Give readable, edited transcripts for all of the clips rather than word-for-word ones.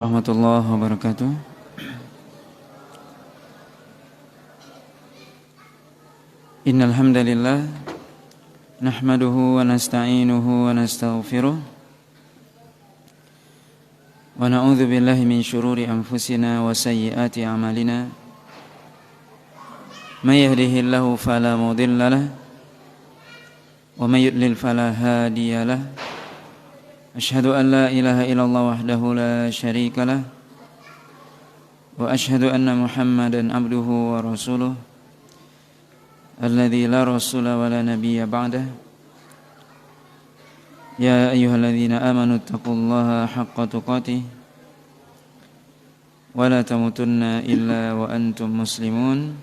Warahmatullahi wabarakatuh. Innal hamdalillah nahmaduhu wa nasta'inuhu wa nastaghfiruh wa na'udzu billahi min shururi anfusina wa sayyiati a'malina. May yahdihillahu fala mudilla lahu wa may yudlil fala hadiya lahu. Asyhadu an la ilaha illallah wahdahu la syarika lah wa asyhadu anna Muhammadan abduhu wa rasuluh alladzi la rasula wa la nabiyya ba'dah. Ya ayyuhalladzina amanu taqullaha haqqa tuqatih wa la tamutunna illa wa antum muslimun.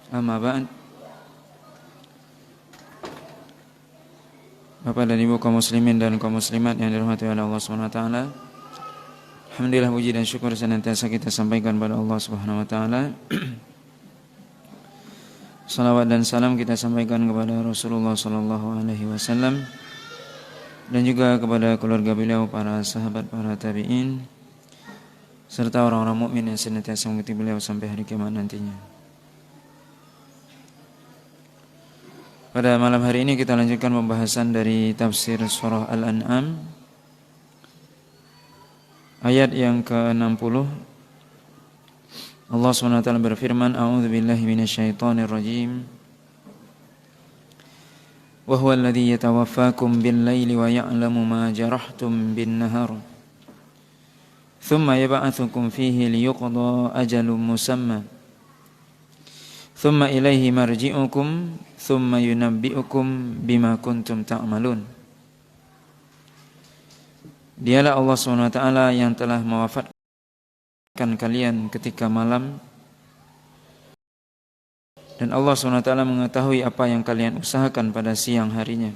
Amma ba'd. Bapak dan Ibu kaum muslimin dan kaum muslimat yang dirahmati oleh Allah Subhanahu wa taala. Alhamdulillah, puji dan syukur senantiasa kita sampaikan kepada Allah Subhanahu wa taala. Salawat dan salam kita sampaikan kepada Rasulullah sallallahu alaihi wasallam dan juga kepada keluarga beliau, para sahabat, para tabi'in serta orang-orang mukmin yang senantiasa mengikuti beliau sampai hari kiamat nantinya. Pada malam hari ini kita lanjutkan pembahasan dari tafsir surah Al-An'am ayat yang ke-60. Allah SWT berfirman, A'udzu billahi minasyaitonir rajim. Wa huwa alladzi yatawaffakum bil-laili wa ya'lamu ma jarahtum bin-nahar. Tsumma yab'atsukum fihi liyuqda ajalun musamma. Tsumma ilaihi marji'ukum tsumma yunabbi'ukum bima kuntum ta'malun. Dialah Allah SWT yang telah mewafatkan kalian ketika malam, dan Allah SWT mengetahui apa yang kalian usahakan pada siang harinya.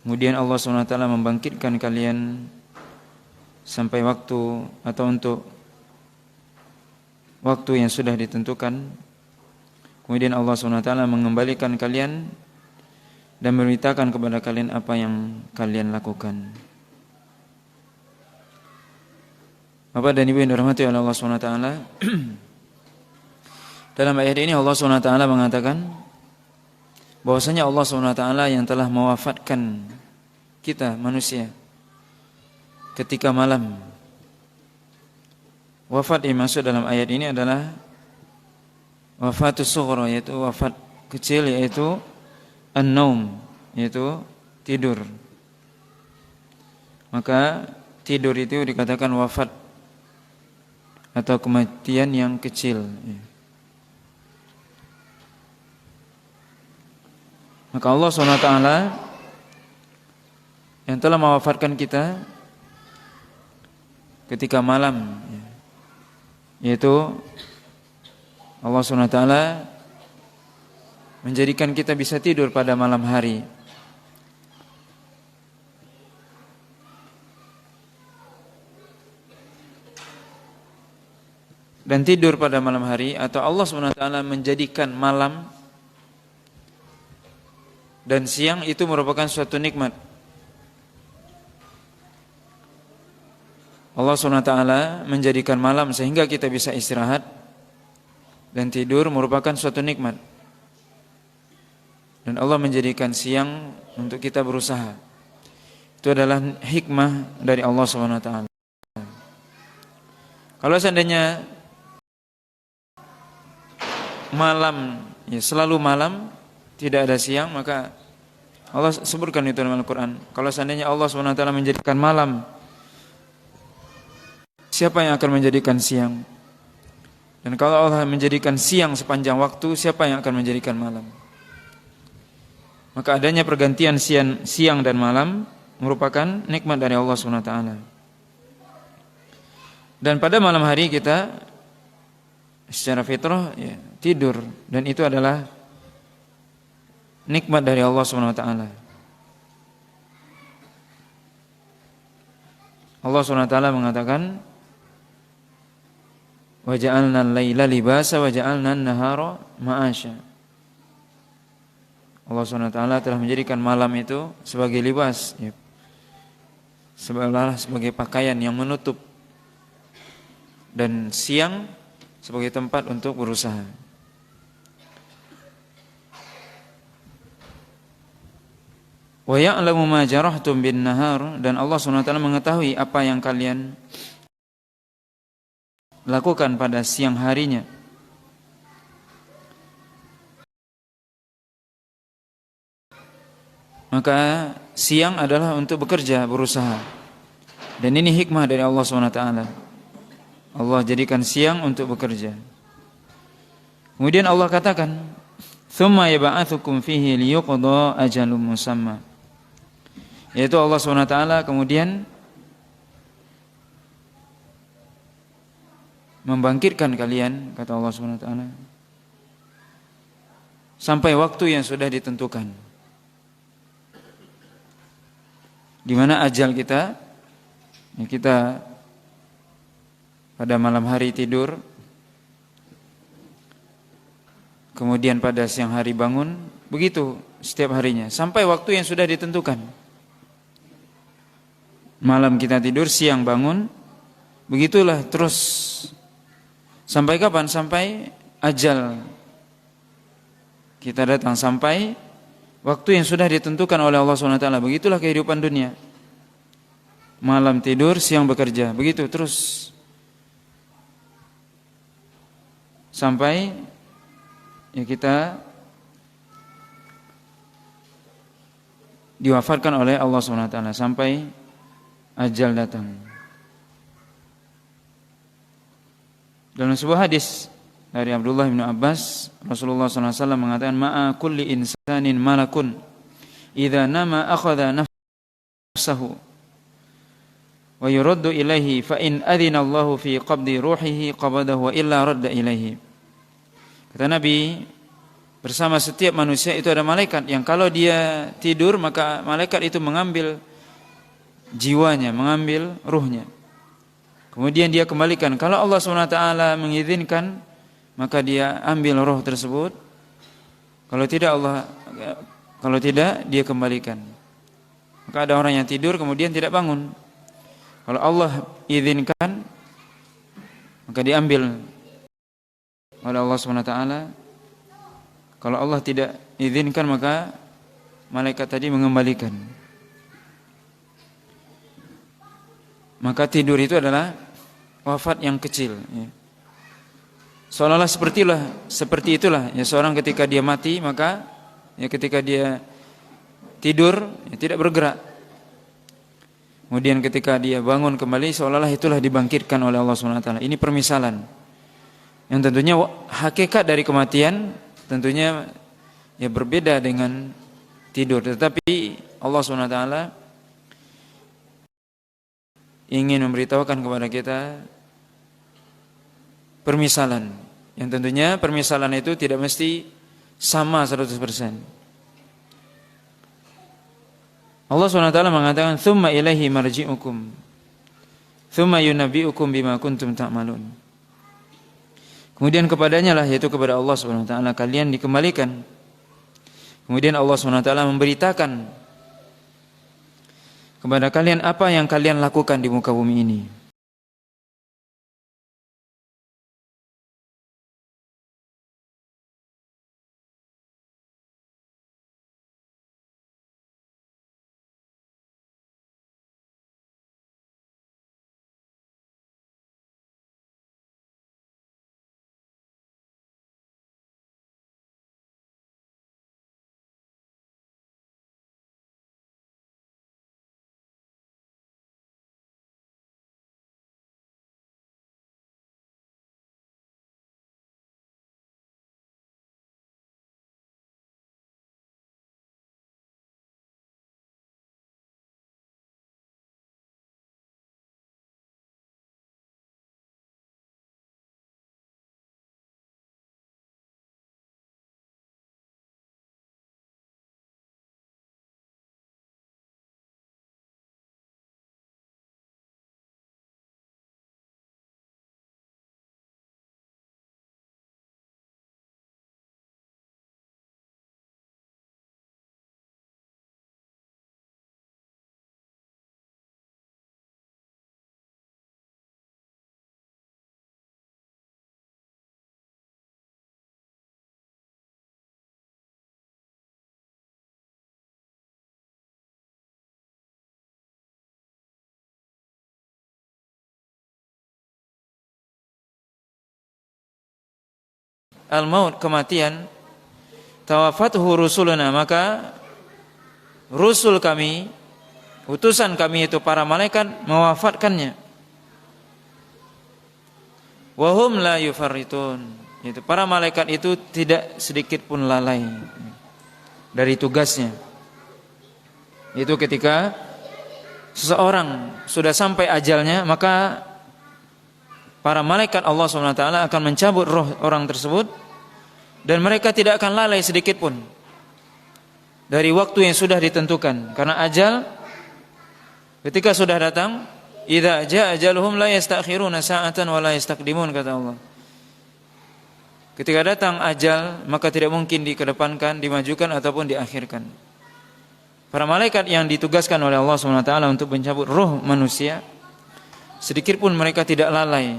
Kemudian Allah SWT membangkitkan kalian sampai waktu atau untuk waktu yang sudah ditentukan. Kemudian Allah SWT mengembalikan kalian dan memberitakan kepada kalian apa yang kalian lakukan. Bapak dan Ibu yang dirahmati oleh Allah SWT, dalam ayat ini Allah SWT mengatakan bahwasanya Allah SWT yang telah mewafatkan kita manusia ketika malam. Wafat yang masuk dalam ayat ini adalah wafatus sughra, yaitu wafat kecil, yaitu an-naum, yaitu tidur. Maka tidur itu dikatakan wafat atau kematian yang kecil. Maka Allah SWT yang telah mewafatkan kita ketika malam, yaitu Allah SWT menjadikan kita bisa tidur pada malam hari. Dan tidur pada malam hari, atau Allah SWT menjadikan malam dan siang itu merupakan suatu nikmat. Allah SWT menjadikan malam sehingga kita bisa istirahat, dan tidur merupakan suatu nikmat. Dan Allah menjadikan siang untuk kita berusaha. Itu adalah hikmah dari Allah SWT. Kalau seandainya malam, selalu malam, tidak ada siang, maka Allah sebutkan itu dalam Al-Quran. Kalau seandainya Allah SWT menjadikan malam, siapa yang akan menjadikan siang? Dan kalau Allah menjadikan siang sepanjang waktu, siapa yang akan menjadikan malam? Maka adanya pergantian siang dan malam merupakan nikmat dari Allah SWT. Dan pada malam hari kita secara fitrah tidur, dan itu adalah nikmat dari Allah SWT. Allah SWT mengatakan, wa ja'alna al-laila libasa wa ja'alna an-nahara ma'asya. Allah SWT telah menjadikan malam itu sebagai libas, sebagai pakaian yang menutup dan siang sebagai tempat untuk berusaha. Wa ya'lamu ma jarahtum bin nahar, dan Allah SWT mengetahui apa yang kalian lakukan pada siang harinya. Maka siang adalah untuk bekerja, berusaha. Dan ini hikmah dari Allah SWT. Allah jadikan siang untuk bekerja. Kemudian Allah katakan, "Tsumma yab'atsukum fihi liyuqda ajalun musamma." Yaitu Allah SWT kemudian membangkitkan kalian, kata Allah SWT, sampai waktu yang sudah ditentukan. Di mana ajal kita, ya kita pada malam hari tidur, kemudian pada siang hari bangun, begitu setiap harinya, sampai waktu yang sudah ditentukan. Malam kita tidur, siang bangun, begitulah terus. Sampai kapan? Sampai ajal kita datang, sampai waktu yang sudah ditentukan oleh Allah SWT. Begitulah kehidupan dunia. Malam tidur, siang bekerja, begitu terus. Sampai ya kita diwafatkan oleh Allah SWT, sampai ajal datang. Dalam sebuah hadis dari Abdullah bin Abbas, Rasulullah SAW mengatakan, "Ma'a kulli insanin malakun, idza nama akhadha nafsahu wa yuraddu ilaihi, fa in adhina Allahu fi qabdi ruhihi qabadahu wa illa radda ilaihi." Kata Nabi, bersama setiap manusia itu ada malaikat yang kalau dia tidur, maka malaikat itu mengambil jiwanya, mengambil ruhnya. Kemudian dia kembalikan. Kalau Allah SWT mengizinkan, maka dia ambil roh tersebut. Kalau tidak dia kembalikan. Maka ada orang yang tidur kemudian tidak bangun. Kalau Allah izinkan, maka diambil oleh Allah SWT. Kalau Allah tidak izinkan, maka malaikat tadi mengembalikan. Maka tidur itu adalah wafat yang kecil, ya. Seolah-olah seperti itulah ya seorang ketika dia mati, maka ya ketika dia tidur ya tidak bergerak. Kemudian ketika dia bangun kembali, seolah-olah itulah dibangkitkan oleh Allah SWT. Ini permisalan yang tentunya hakikat dari kematian tentunya ya berbeda dengan tidur. Tetapi Allah SWT ingin memberitahukan kepada kita permisalan, yang tentunya permisalan itu tidak mesti sama 100%. Allah SWT mengatakan, "Tsumma ilaihi marji'ukum, tsumma yunabbi'ukum bima kuntum ta'malun." Kemudian kepadanya lah, yaitu kepada Allah SWT, kalian dikembalikan. Kemudian Allah SWT memberitakan kepada kalian apa yang kalian lakukan di muka bumi ini. al-maut, kematian, tawaffathu rusuluna, maka rusul kami, utusan kami itu para malaikat mewafatkannya. Wa hum la yufarritun, itu para malaikat itu tidak sedikit pun lalai dari tugasnya. Itu ketika seseorang sudah sampai ajalnya, maka para malaikat Allah SWT akan mencabut roh orang tersebut, dan mereka tidak akan lalai sedikit pun dari waktu yang sudah ditentukan. Karena ajal ketika sudah datang, idza jaa ajaluhum la yastakhiruna sa'atan wa la yastaqdimun, kata Allah. Ketika datang ajal, maka tidak mungkin dikedepankan, dimajukan ataupun diakhirkan. Para malaikat yang ditugaskan oleh Allah SWT untuk mencabut roh manusia, sedikit pun mereka tidak lalai.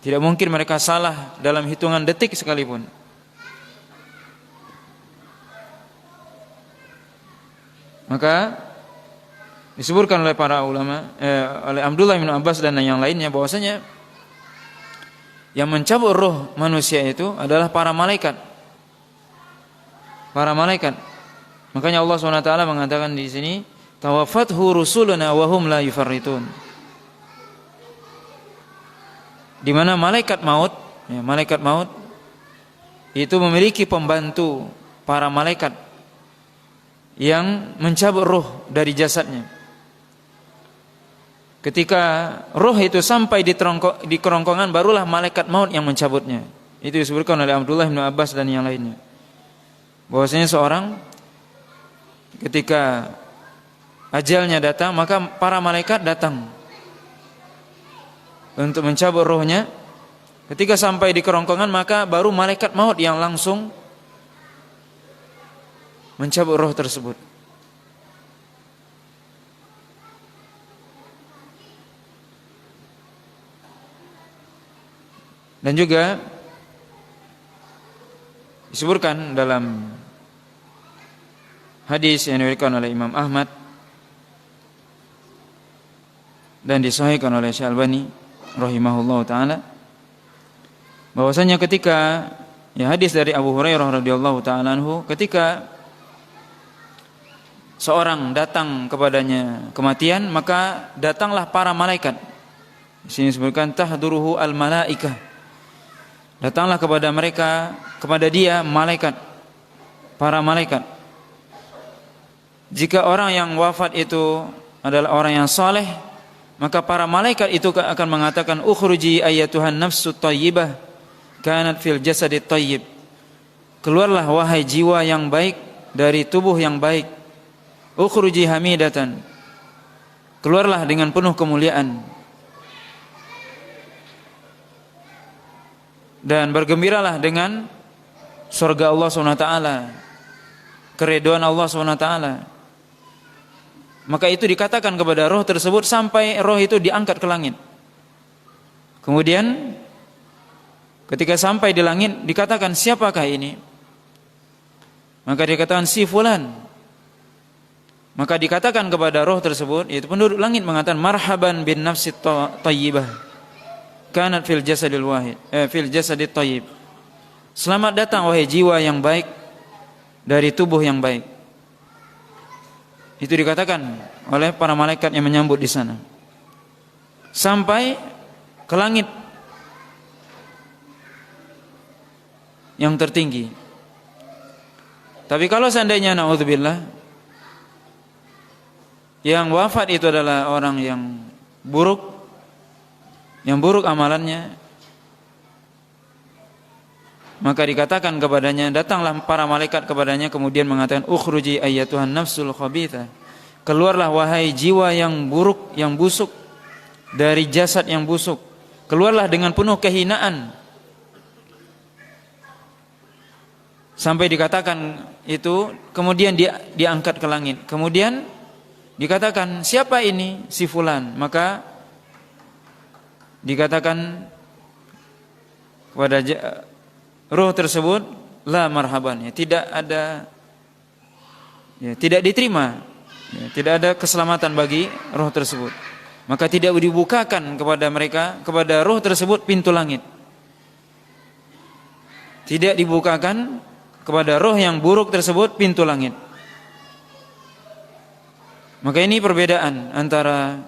Tidak mungkin mereka salah dalam hitungan detik sekalipun. Maka disebutkan oleh para ulama, oleh Abdullah bin Abbas dan yang lainnya, bahwasanya yang mencabut roh manusia itu adalah para malaikat. Para malaikat. Makanya Allah SWT mengatakan di sini, tawaffathu rusuluna wa hum la yufarritun. Di mana malaikat maut, malaikat maut itu memiliki pembantu para malaikat yang mencabut roh dari jasadnya. Ketika roh itu sampai di kerongkongan, barulah malaikat maut yang mencabutnya. Itu disebutkan oleh Abdullah bin Abbas dan yang lainnya, bahwasanya seorang ketika ajalnya datang, maka para malaikat datang untuk mencabut rohnya. Ketika sampai di kerongkongan, maka baru malaikat maut yang langsung mencabut roh tersebut. Dan juga disebutkan dalam hadis yang diriwayatkan oleh Imam Ahmad dan disahihkan oleh Syalbani rahimahullahu taala, bahwasanya ketika hadis dari Abu Hurairah radhiyallahu taala anhu, ketika seorang datang kepadanya kematian, maka datanglah para malaikat. Di sini disebutkan tahduruhu al-malaikah. Datanglah kepada mereka, kepada dia malaikat, para malaikat. Jika orang yang wafat itu adalah orang yang saleh, maka para malaikat itu akan mengatakan, ukhruji ayyatuhan nafsu thayyibah kanat fil jasadit thayyib. Keluarlah wahai jiwa yang baik dari tubuh yang baik. Ukhruji hamidatan. Keluarlah dengan penuh kemuliaan. Dan bergembiralah dengan surga Allah SWT, keridhaan Allah SWT. Maka itu dikatakan kepada roh tersebut sampai roh itu diangkat ke langit. Kemudian ketika sampai di langit, dikatakan, siapakah ini? Maka dikatakan, si fulan. Maka dikatakan kepada roh tersebut, yaitu penduduk langit, mengatakan, marhaban bin nafsi thayyibah kanat fil jasadil wahid, fil jasadit thayyib. Selamat datang wahai jiwa yang baik dari tubuh yang baik. Itu dikatakan oleh para malaikat yang menyambut di sana. Sampai ke langit yang tertinggi. Tapi kalau seandainya naudzubillah, yang wafat itu adalah orang yang buruk, yang buruk amalannya, maka dikatakan kepadanya, datanglah para malaikat kepadanya, kemudian mengatakan, ukhruji ayyatuhan nafsul khabithah. Keluarlah wahai jiwa yang buruk, yang busuk, dari jasad yang busuk. Keluarlah dengan penuh kehinaan. Sampai dikatakan itu, kemudian diangkat ke langit. Kemudian dikatakan, siapa ini? Si fulan. Maka dikatakan kepada roh tersebut, la marhaban, tidak ada, tidak diterima, tidak ada keselamatan bagi roh tersebut. Maka tidak dibukakan kepada mereka, kepada roh tersebut, pintu langit. tidak dibukakan kepada roh yang buruk tersebut pintu langit. Maka ini perbedaan antara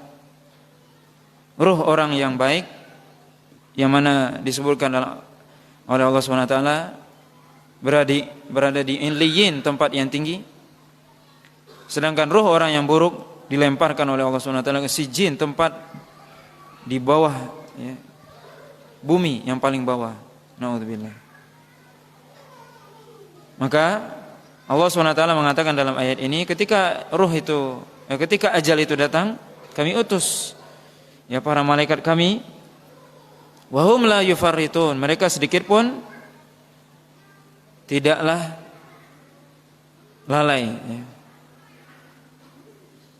roh orang yang baik, yang mana disebutkan oleh Allah SWT berada di Illiyin, tempat yang tinggi, sedangkan roh orang yang buruk dilemparkan oleh Allah SWT ke Sijin, tempat di bawah, ya, bumi yang paling bawah. Na'udzubillah. Maka Allah SWT mengatakan dalam ayat ini, ketika ketika ajal itu datang, kami utus ya para malaikat kami, wahum la yufarritun, mereka sedikit pun tidaklah lalai, ya.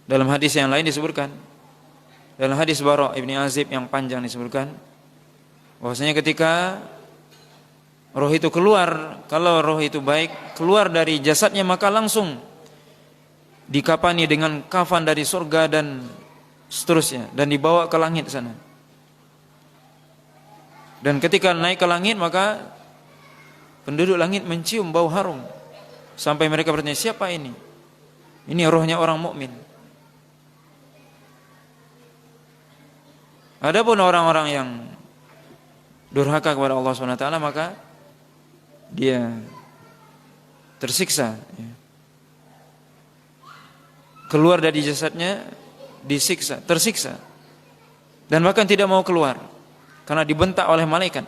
Dalam hadis yang lain disebutkan, dalam hadis Bara' Ibni Azib yang panjang disebutkan bahwasanya ketika roh itu keluar, kalau roh itu baik, keluar dari jasadnya maka langsung dikafani dengan kafan dari surga dan seterusnya, dan dibawa ke langit sana. Dan ketika naik ke langit maka penduduk langit mencium bau harum sampai mereka bertanya, siapa ini? Ini rohnya orang mukmin. Adapun orang-orang yang durhaka kepada Allah SWT maka dia tersiksa, ya. Keluar dari jasadnya disiksa, tersiksa, dan bahkan tidak mau keluar karena dibentak oleh malaikat.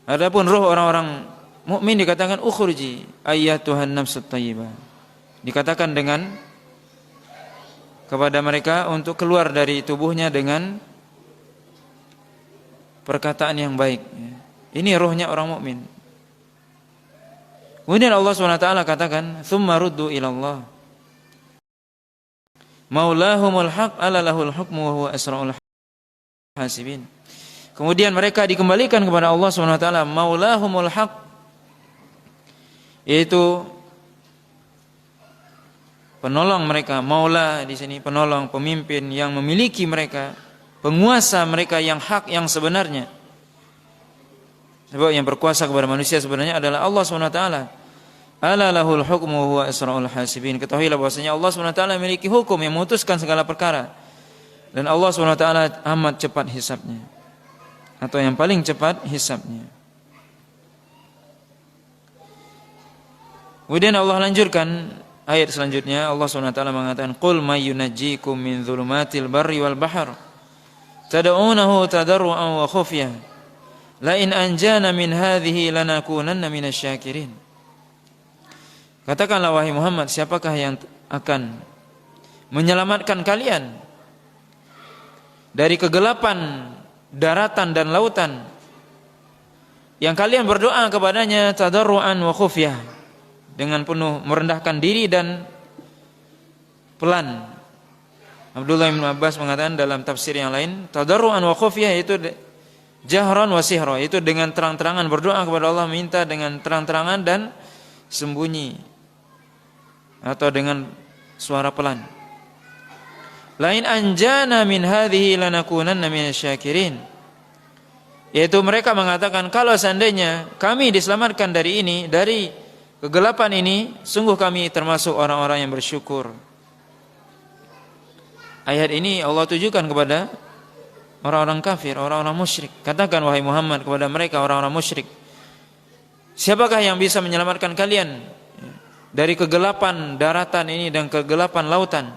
Adapun roh orang-orang mukmin dikatakan ukhruji ayyatuhan nafsut thayyibah, dikatakan dengan kepada mereka untuk keluar dari tubuhnya dengan perkataan yang baik, ya. Ini rohnya orang mukmin. Kemudian Allah SWT katakan, "Tsumma ruddu ila Allah maulahumul haq ala lahul hukmu wa huwa asra'ul hasibin." Kemudian mereka dikembalikan kepada Allah SWT, maulahumul haq, yaitu penolong mereka. Maula di sini penolong, pemimpin yang memiliki mereka, penguasa mereka yang hak, yang sebenarnya. Sebab yang berkuasa kepada manusia sebenarnya adalah Allah SWT. Ala lahul hukmu huwa asra'ul hasibin. Ketahuilah bahwasanya Allah SWT memiliki hukum yang memutuskan segala perkara, dan Allah SWT amat cepat hisabnya, atau yang paling cepat hisabnya. Kemudian Allah lanjutkan ayat selanjutnya. Allah SWT mengatakan, qul may yunajjikum min dhulumatil barri wal bahr tad'unahu tadarruan wa khufyah la in anjana min hadhihi lanakunanna minasyakirin. Katakanlah wahai Muhammad, siapakah yang akan menyelamatkan kalian dari kegelapan daratan dan lautan, yang kalian berdoa kepadanya tadarruan wa khufyah, dengan penuh merendahkan diri dan pelan. Abdullah bin Abbas mengatakan dalam tafsir yang lain, tadarruan wa khufyah itu jahran wa sihra, itu dengan terang-terangan berdoa kepada Allah, minta dengan terang-terangan dan sembunyi, atau dengan suara pelan. Lain anjana min hadhihi lanakunanna minasyakirin, yaitu mereka mengatakan, kalau seandainya kami diselamatkan dari ini, dari kegelapan ini, sungguh kami termasuk orang-orang yang bersyukur. Ayat ini Allah tujukan kepada orang-orang kafir, orang-orang musyrik. Katakan wahai Muhammad kepada mereka, orang-orang musyrik, siapakah yang bisa menyelamatkan kalian dari kegelapan daratan ini dan kegelapan lautan,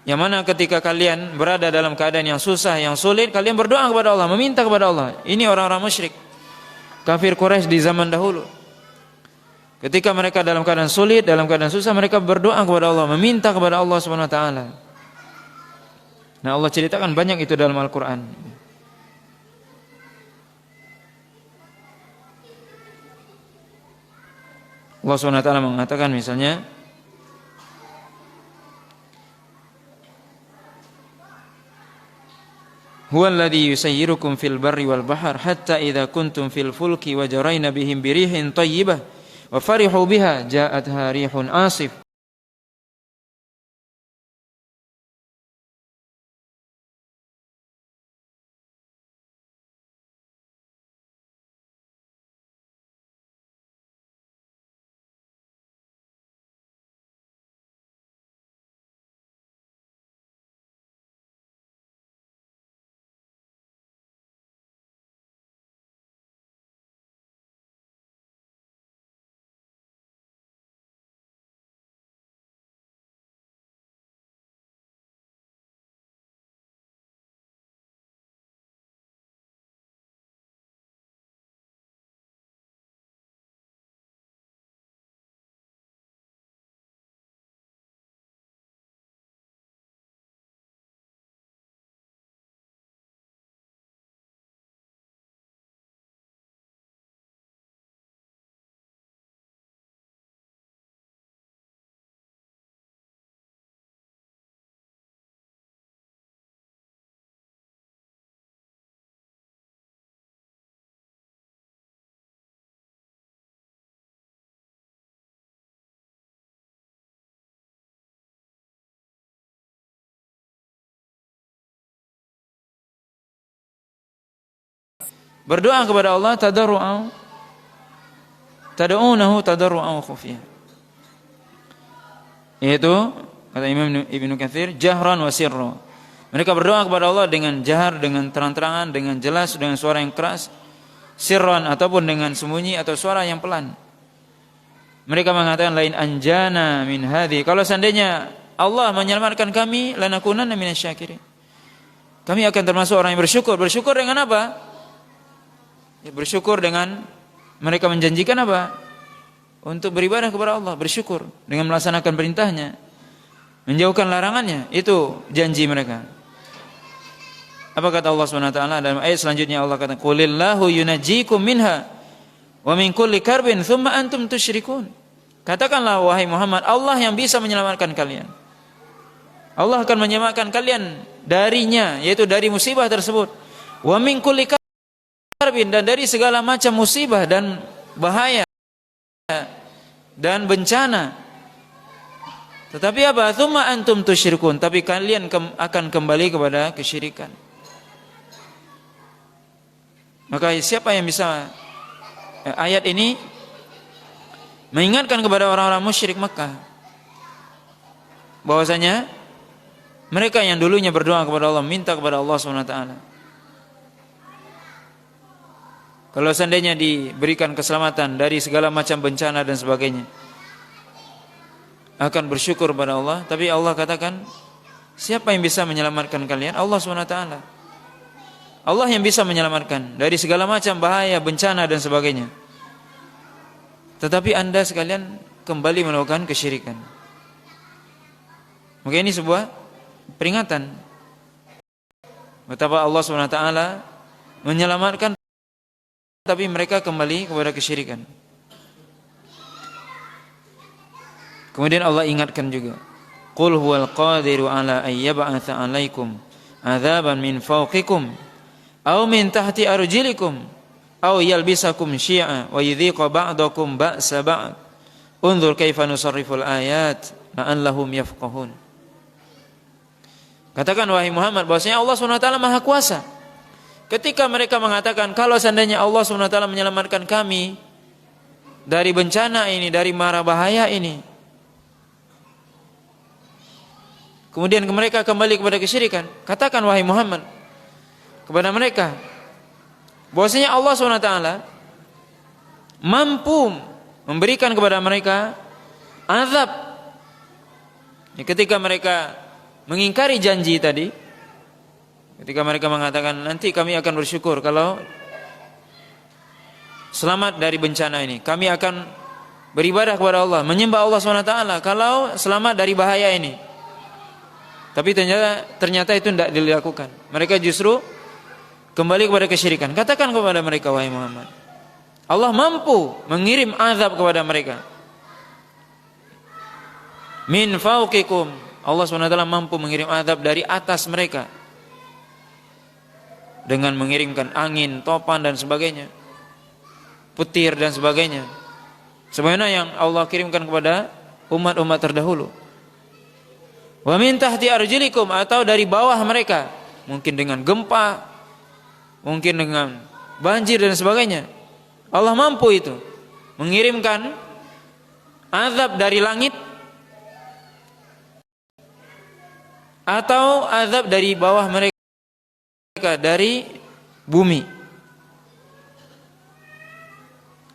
yang mana ketika kalian berada dalam keadaan yang susah, yang sulit, kalian berdoa kepada Allah, meminta kepada Allah. Ini orang-orang musyrik, kafir Quraisy di zaman dahulu. Ketika mereka dalam keadaan sulit, dalam keadaan susah, mereka berdoa kepada Allah, meminta kepada Allah SWT. Nah, Allah ceritakan banyak itu dalam Al-Quran. Allah SWT mengatakan misalnya, huwallazi yusayyirukum fil barri wal bahr hatta idza kuntum fil fulki wa jarayna bihim birihin thayyibah wa farihu biha ja'atha rihun asif berdoa kepada Allah tadarru'an, tad'unahu tadarru'an wa khufiyah. Yaitu kata Imam Ibnu Katsir, jahran wa sirra. Mereka berdoa kepada Allah dengan jahar, dengan terang-terangan, dengan jelas, dengan suara yang keras, sirran ataupun dengan sembunyi atau suara yang pelan. Mereka mengatakan lain anjana min hadhi, kalau seandainya Allah menyelamatkan kami, lanakunanna minasyakirin. Kami akan termasuk orang yang bersyukur. Bersyukur dengan apa? Ya, bersyukur dengan mereka menjanjikan apa? Untuk beribadah kepada Allah, bersyukur dengan melaksanakan perintahnya, menjauhkan larangannya. Itu janji mereka. Apa kata Allah SWT dalam ayat selanjutnya? Allah kata, qulillahu yunajjikum minha wa min kulli karbin thumma antum tusyrikun. Katakanlah wahai Muhammad, Allah yang bisa menyelamatkan kalian. Allah akan menyelamatkan kalian darinya, yaitu dari musibah tersebut. Wa min kulli karbin, dan dari segala macam musibah dan bahaya dan bencana. Tetapi apa? Thumma antum tusyrikun, tapi kalian akan kembali kepada kesyirikan. Maka siapa yang bisa ayat ini mengingatkan kepada orang-orang musyrik Makkah bahwasanya mereka yang dulunya berdoa kepada Allah, minta kepada Allah SWT, kalau seandainya diberikan keselamatan dari segala macam bencana dan sebagainya, akan bersyukur pada Allah. Tapi Allah katakan, siapa yang bisa menyelamatkan kalian? Allah SWT. Allah yang bisa menyelamatkan dari segala macam bahaya, bencana dan sebagainya. Tetapi anda sekalian kembali melakukan kesyirikan. Maka ini sebuah peringatan betapa Allah SWT menyelamatkan, tapi mereka kembali kepada kesyirikan. Kemudian Allah ingatkan juga, qul huwal qadiru ala ayyab'atsa 'alaikum 'adzaban min fawqikum aw min tahti arjilikum aw yalbisakum syi'a wa yudhiqa ba'dakum ba'sa ba'd unzur kaifa nusarriful ayat la'allahum yafqahun. Katakan wahai Muhammad bahwasanya Allah SWT Maha Kuasa. Ketika mereka mengatakan kalau seandainya Allah SWT menyelamatkan kami dari bencana ini, dari mara bahaya ini, kemudian mereka kembali kepada kesyirikan, katakan wahai Muhammad kepada mereka bahwasanya Allah SWT mampu memberikan kepada mereka azab. Ketika mereka mengingkari janji tadi, ketika mereka mengatakan nanti kami akan bersyukur kalau selamat dari bencana ini, kami akan beribadah kepada Allah, menyembah Allah SWT kalau selamat dari bahaya ini. Tapi ternyata itu tidak dilakukan. Mereka justru kembali kepada kesyirikan. Katakan kepada mereka wahai Muhammad, Allah mampu mengirim azab kepada mereka. Min fauqikum, Allah SWT mampu mengirim azab dari atas mereka dengan mengirimkan angin, topan dan sebagainya, petir dan sebagainya, sebagaimana yang Allah kirimkan kepada umat-umat terdahulu. Wa min tahti arjilikum, atau dari bawah mereka, mungkin dengan gempa, mungkin dengan banjir dan sebagainya. Allah mampu itu mengirimkan azab dari langit atau azab dari bawah mereka, dari bumi.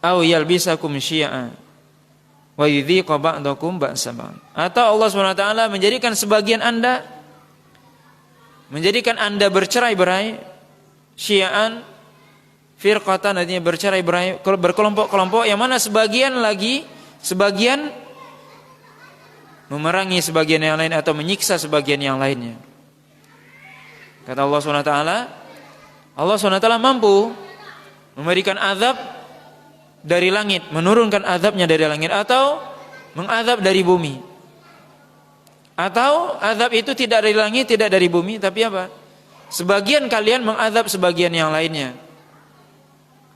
Aw yalbisakum syi'a wa yudhiqa ba'dakum ba'sa ba'd, atau Allah SWT menjadikan sebagian anda, menjadikan anda bercerai-berai, syi'an firqatan, artinya bercerai-berai, berkelompok-kelompok, yang mana sebagian memerangi sebagian yang lain atau menyiksa sebagian yang lainnya. Kata Allah SWT, Allah SWT mampu memberikan azab dari langit, menurunkan azabnya dari langit, atau mengazab dari bumi. Atau azab itu tidak dari langit, tidak dari bumi, tapi apa? Sebagian kalian mengazab sebagian yang lainnya.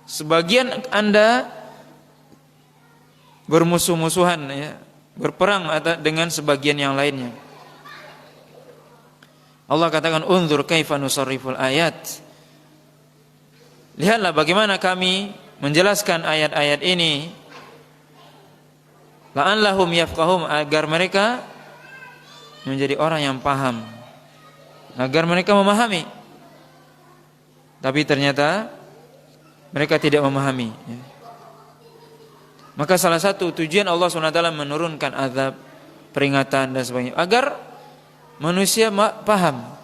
Sebagian anda bermusuh-musuhan, ya, berperang dengan sebagian yang lainnya. Allah katakan unzur kaifa nusarriful ayat Lihatlah bagaimana kami menjelaskan ayat-ayat ini, la'allahum yafqahum, agar mereka menjadi orang yang paham, agar mereka memahami. Tapi ternyata mereka tidak memahami. Maka salah satu tujuan Allah SWT menurunkan azab, peringatan dan sebagainya, agar manusia paham.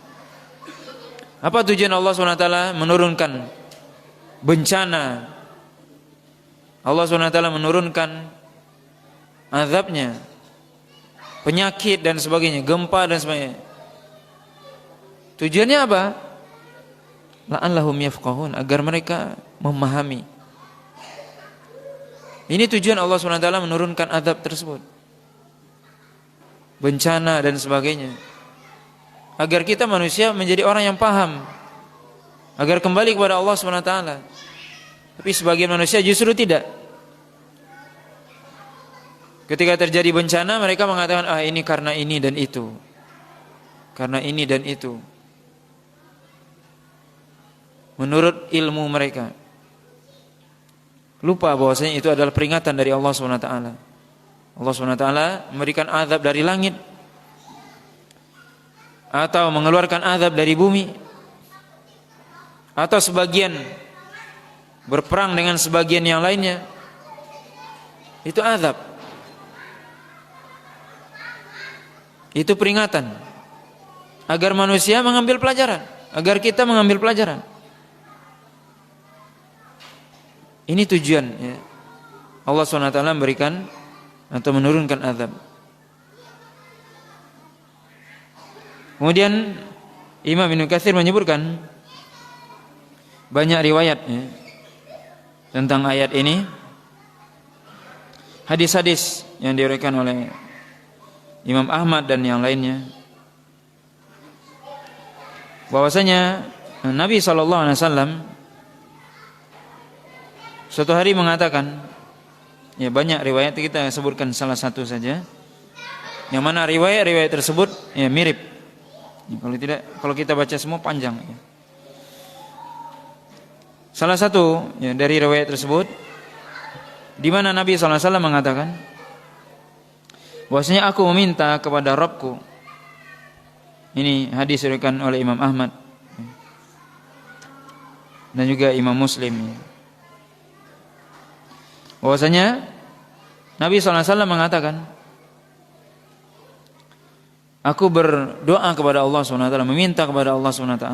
Apa tujuan Allah SWT menurunkan bencana? Allah SWT menurunkan azabnya, penyakit dan sebagainya, gempa dan sebagainya. Tujuannya apa? La'allahum yafqahun, agar mereka memahami. Ini tujuan Allah SWT menurunkan azab tersebut, bencana dan sebagainya, agar kita manusia menjadi orang yang paham, agar kembali kepada Allah SWT. Tapi sebagian manusia justru tidak. Ketika terjadi bencana, mereka mengatakan, ini karena ini dan itu, karena ini dan itu, menurut ilmu mereka. Lupa bahwasanya itu adalah peringatan dari Allah SWT. Allah SWT memberikan azab dari langit, atau mengeluarkan azab dari bumi, atau sebagian berperang dengan sebagian yang lainnya. Itu azab, itu peringatan, agar manusia mengambil pelajaran, agar kita mengambil pelajaran. Ini tujuan, ya. Allah SWT memberikan atau menurunkan azab. Kemudian Imam Ibnu Katsir menyebutkan banyak riwayat, ya, tentang ayat ini, hadis-hadis yang diriwayatkan oleh Imam Ahmad dan yang lainnya, bahwasanya Nabi SAW suatu hari mengatakan, ya banyak riwayat, kita sebutkan salah satu saja, yang mana riwayat-riwayat tersebut ya mirip. Kalau kita baca semua panjang, ya. Salah satu, ya, dari riwayat tersebut, di mana Nabi SAW mengatakan bahwasanya aku meminta kepada Rabbku. Ini hadis diriwayatkan oleh Imam Ahmad dan juga Imam Muslim, ya. Bahwasanya Nabi SAW mengatakan, aku berdoa kepada Allah SWT, meminta kepada Allah SWT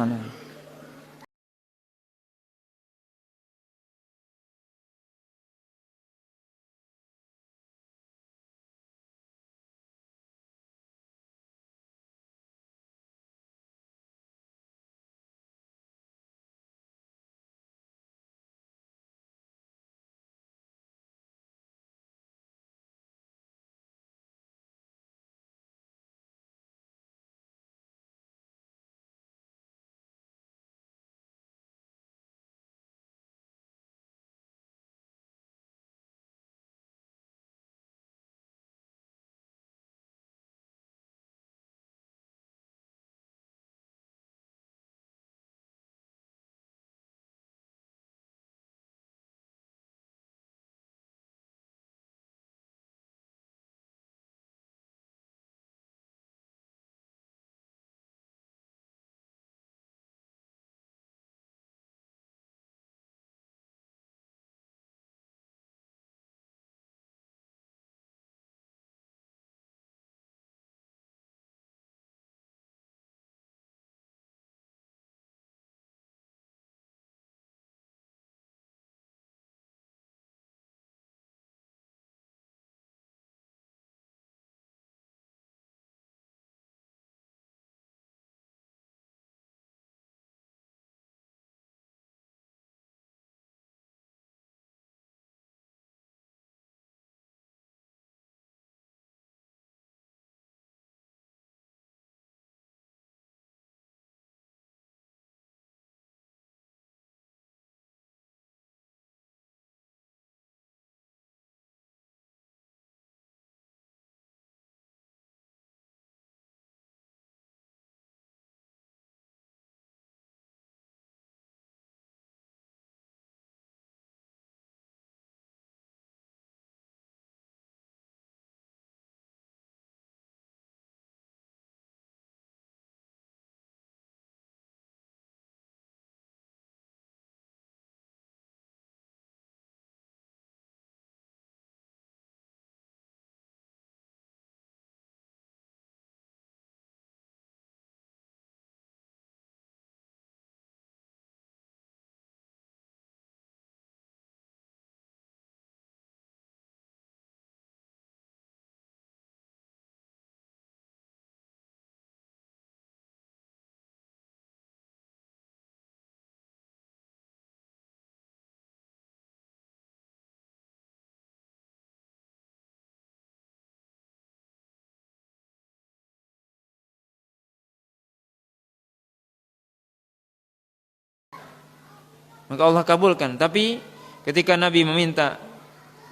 maka Allah kabulkan. Tapi ketika Nabi meminta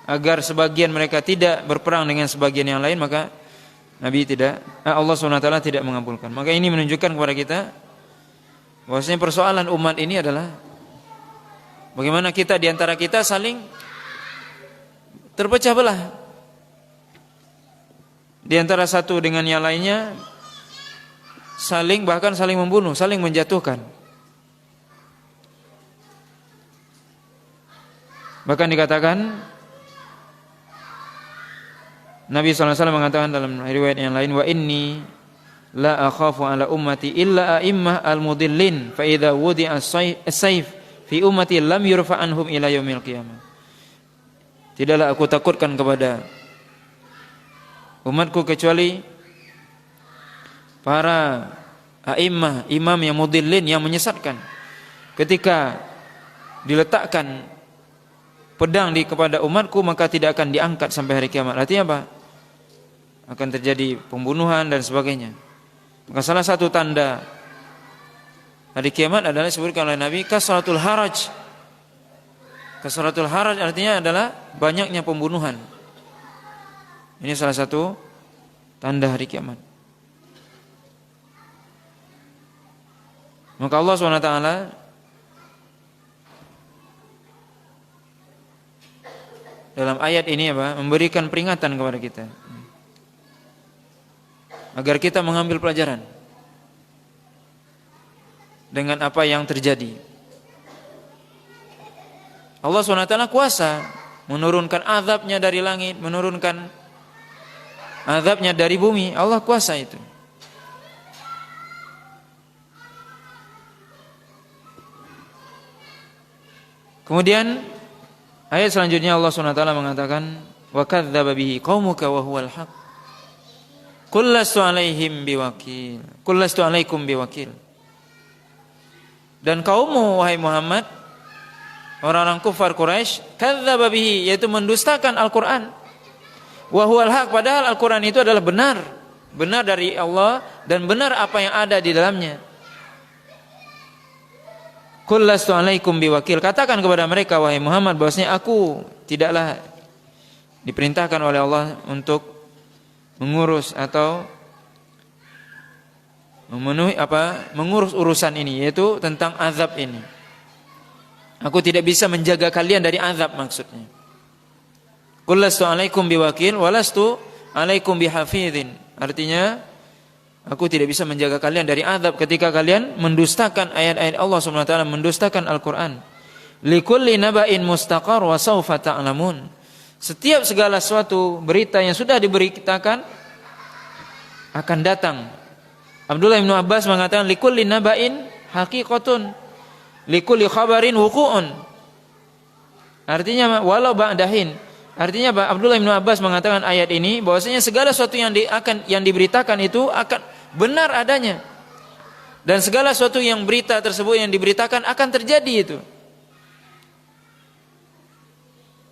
agar sebagian mereka tidak berperang dengan sebagian yang lain, maka Allah SWT tidak mengabulkan. Maka ini menunjukkan kepada kita bahwasanya persoalan umat ini adalah bagaimana kita di antara kita saling terpecah belah. Di antara satu dengan yang lainnya bahkan saling membunuh, saling menjatuhkan. Bahkan dikatakan Nabi SAW mengatakan dalam riwayat yang lain, wa inni la akhafu ala ummati illa a'immah al-mudillin fa idza wudi'a as-sayf fi ummati lam yurfa anhum ila yaumil qiyamah. Tidaklah aku takutkan kepada umatku kecuali para a'immah, imam yang mudillin, yang menyesatkan. Ketika diletakkan pedang kepada umatku, maka tidak akan diangkat sampai hari kiamat. Artinya apa? Akan terjadi pembunuhan dan sebagainya. Maka salah satu tanda hari kiamat adalah disebutkan oleh Nabi kasratul haraj. Kasratul haraj artinya adalah banyaknya pembunuhan. Ini salah satu tanda hari kiamat. Maka Allah SWT dalam ayat ini memberikan peringatan kepada kita agar kita mengambil pelajaran dengan apa yang terjadi. Allah SWT kuasa menurunkan azabnya dari langit, menurunkan azabnya dari bumi. Allah kuasa itu. Kemudian ayat selanjutnya Allah SWT mengatakan, wa kadzdzaba bihi qaumuka wa huwal haq. Qul lastu alaihim biwakil. Qul lastu alaikum biwakil. Dan kaummu wahai Muhammad, orang-orang kufar Quraisy, kadzdzaba bihi, yaitu mendustakan Al-Qur'an. Wa huwal haq, padahal Al-Qur'an itu adalah benar. Benar dari Allah dan benar apa yang ada di dalamnya. Qul lastu alaikum biwakil. Katakan kepada mereka wahai Muhammad bahwasanya aku tidaklah diperintahkan oleh Allah untuk mengurus atau mengurus urusan ini, yaitu tentang azab ini. Aku tidak bisa menjaga kalian dari azab, maksudnya. Qul lastu alaikum biwakil walastu alaikum bihafidhin. Artinya aku tidak bisa menjaga kalian dari azab ketika kalian mendustakan ayat-ayat Allah SWT, mendustakan Al-Qur'an. Likulli naba'in mustaqar wa sawfa ta'lamun. Setiap segala suatu berita yang sudah diberitakan akan datang. Abdullah bin Abbas mengatakan likulli naba'in haqiqatun, likulli khabarin wuqu'un. Artinya walau ba'dahin. Artinya Abdullah bin Abbas mengatakan ayat ini bahwasanya segala sesuatu yang diberitakan itu akan benar adanya. Dan segala sesuatu yang berita tersebut yang diberitakan akan terjadi itu.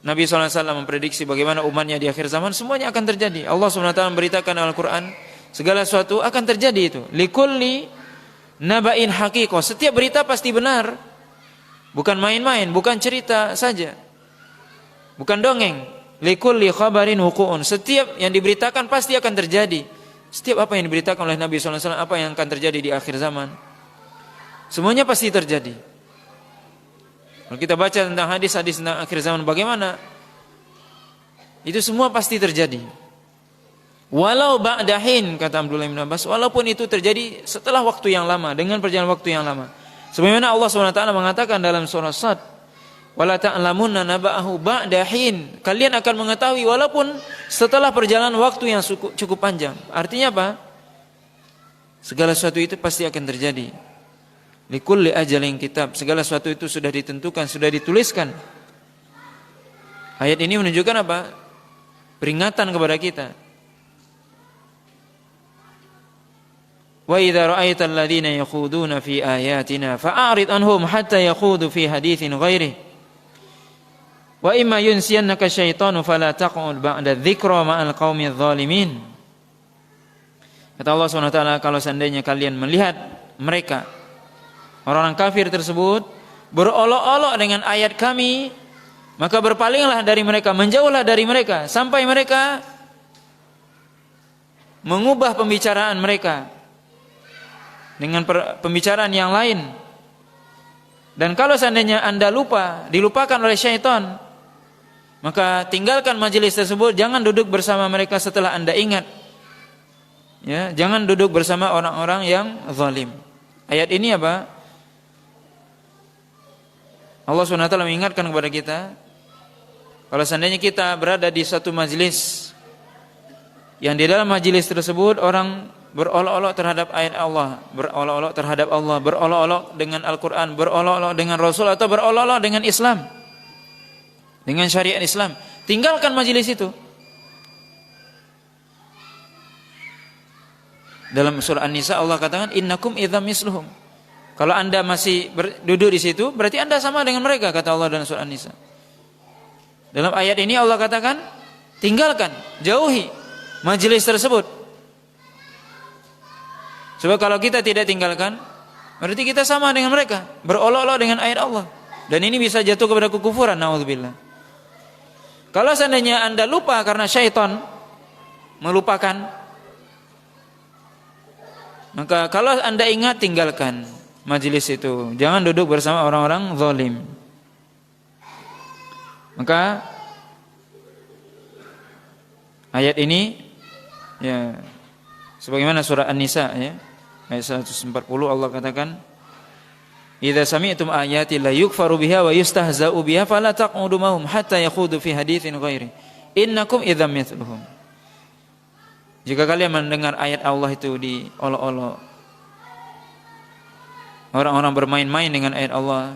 Nabi SAW memprediksi bagaimana umatnya di akhir zaman semuanya akan terjadi. Allah SWT memberitakan Al-Quran, segala sesuatu akan terjadi itu. Likulli naba'in haqiqah. Setiap berita pasti benar. Bukan main-main, bukan cerita saja. Bukan dongeng. Likulli khabarin wuqu'un. Setiap yang diberitakan pasti akan terjadi. Setiap apa yang diberitakan oleh Nabi SAW, apa yang akan terjadi di akhir zaman, semuanya pasti terjadi. Kalau kita baca tentang hadis-hadis tentang akhir zaman, bagaimana? Itu semua pasti terjadi. Walau ba'dahin, kata Abdullah bin Abbas, walaupun itu terjadi setelah waktu yang lama, dengan perjalanan waktu yang lama. Sebagaimana Allah SWT mengatakan dalam surah Sad, wala ta'lamunna naba'ahu ba'dahin. Kalian akan mengetahui walaupun setelah perjalanan waktu yang cukup panjang. Artinya apa? Segala sesuatu itu pasti akan terjadi. Likulli ajalin kitab. Segala sesuatu itu sudah ditentukan, sudah dituliskan. Ayat ini menunjukkan apa? Peringatan kepada kita. Wa idza ra'aital ladzina yakhuduna fi ayatina fa'arid anhum hatta yakhudu fi haditsin ghairihi. Wa imma yunsiyannaka syaitanu fala taq'ud ba'da dzikra ma'al qaumidz zalimin. Kata Allah SWT, kalau seandainya kalian melihat mereka, orang-orang kafir tersebut berolok-olok dengan ayat kami, maka berpalinglah dari mereka, menjauhlah dari mereka, sampai mereka mengubah pembicaraan mereka dengan pembicaraan yang lain. Dan kalau seandainya Anda dilupakan oleh syaitan, maka tinggalkan majelis tersebut, jangan duduk bersama mereka setelah Anda ingat. Ya, jangan duduk bersama orang-orang yang zalim. Ayat ini apa? Allah SWT mengingatkan kepada kita, kalau seandainya kita berada di satu majelis yang di dalam majelis tersebut orang berolok-olok terhadap ayat Allah, berolok-olok terhadap Allah, berolok-olok dengan Al-Quran, berolok-olok dengan Rasul, atau berolok-olok dengan Islam, dengan syariat Islam, tinggalkan majelis itu. Dalam surah An-Nisa Allah katakan, innakum idzam misluhum. Kalau Anda masih duduk di situ, berarti Anda sama dengan mereka, kata Allah dalam surah An-Nisa. Dalam ayat ini Allah katakan, tinggalkan, jauhi majelis tersebut. Sebab kalau kita tidak tinggalkan, berarti kita sama dengan mereka, berolok-olok dengan ayat Allah. Dan ini bisa jatuh kepada kekufuran, naudzubillah. Kalau seandainya Anda lupa karena syaitan melupakan, maka kalau Anda ingat, tinggalkan majelis itu. Jangan duduk bersama orang-orang zalim. Maka ayat ini ya sebagaimana surah An-Nisa ya, ayat 140 Allah katakan, "Idza sami'tum ayati la yukfaru biha wa yustahza'u biha fala taq'udu mahum hatta yakhudu fi haditsin ghairi. Innakum idzam mithluhum." Jika kalian mendengar ayat Allah itu diolok-olok, orang-orang bermain-main dengan ayat Allah,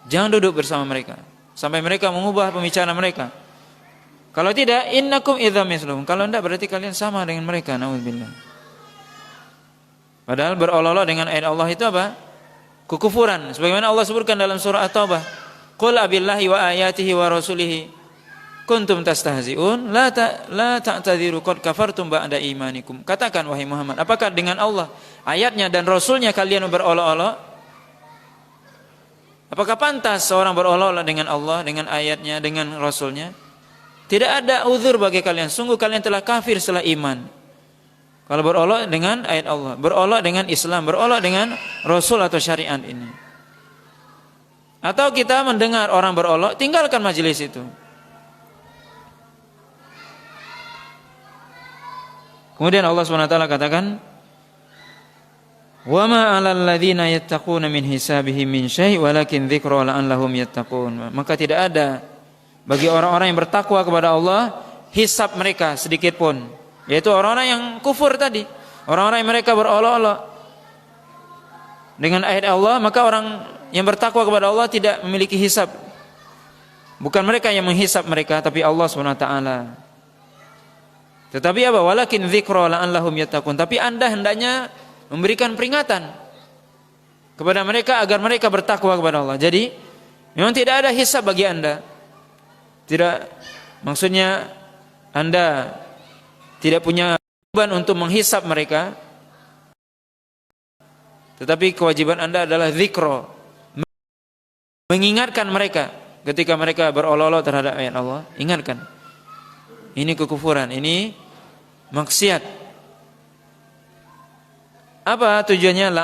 jangan duduk bersama mereka sampai mereka mengubah pembicaraan mereka. Kalau tidak, innakum idzam mithluhum. Kalau tidak, berarti kalian sama dengan mereka. Nauzubillah. Padahal berolok-olok dengan ayat Allah itu apa? Kekufuran. Sebagaimana Allah sebutkan dalam surah At-Taubah, "Qul abillahi wa ayatihi wa rasulihi kuntum tastahzi'un la ta'tadhiru qad kafartum ba'da imanikum." Katakan wahai Muhammad, apakah dengan Allah, ayatnya dan rasulnya kalian berolok-olok? Apakah pantas seorang berolok-olok dengan Allah, dengan ayatnya, dengan rasulnya? Tidak ada uzur bagi kalian. Sungguh kalian telah kafir setelah iman. Kalau berolok dengan ayat Allah, berolok dengan Islam, berolok dengan rasul atau syariat ini. Atau kita mendengar orang berolok, tinggalkan majelis itu. Kemudian Allah SWT katakan, "Wa ma 'alal ladzina yattaquna min hisabihim min syai' walakin dzikra la'allahum yattaqun." Maka tidak ada bagi orang-orang yang bertakwa kepada Allah hisab mereka sedikit pun, yaitu orang-orang yang kufur tadi, orang-orang yang mereka berolok-olok dengan ayat Allah, maka orang yang bertakwa kepada Allah tidak memiliki hisab. Bukan mereka yang menghisab mereka, tapi Allah SWT. Tetapi apa? Walakin dzikra la'allahum yattaqun. Tapi Anda hendaknya memberikan peringatan kepada mereka agar mereka bertakwa kepada Allah. Jadi memang tidak ada hisab bagi Anda. Tidak, maksudnya Anda tidak punya kewajiban untuk menghisab mereka, tetapi kewajiban Anda adalah dzikra, mengingatkan mereka ketika mereka berolok-olok terhadap ayat Allah. Ingatkan, ini kekufuran, ini maksiat. Apa tujuannya?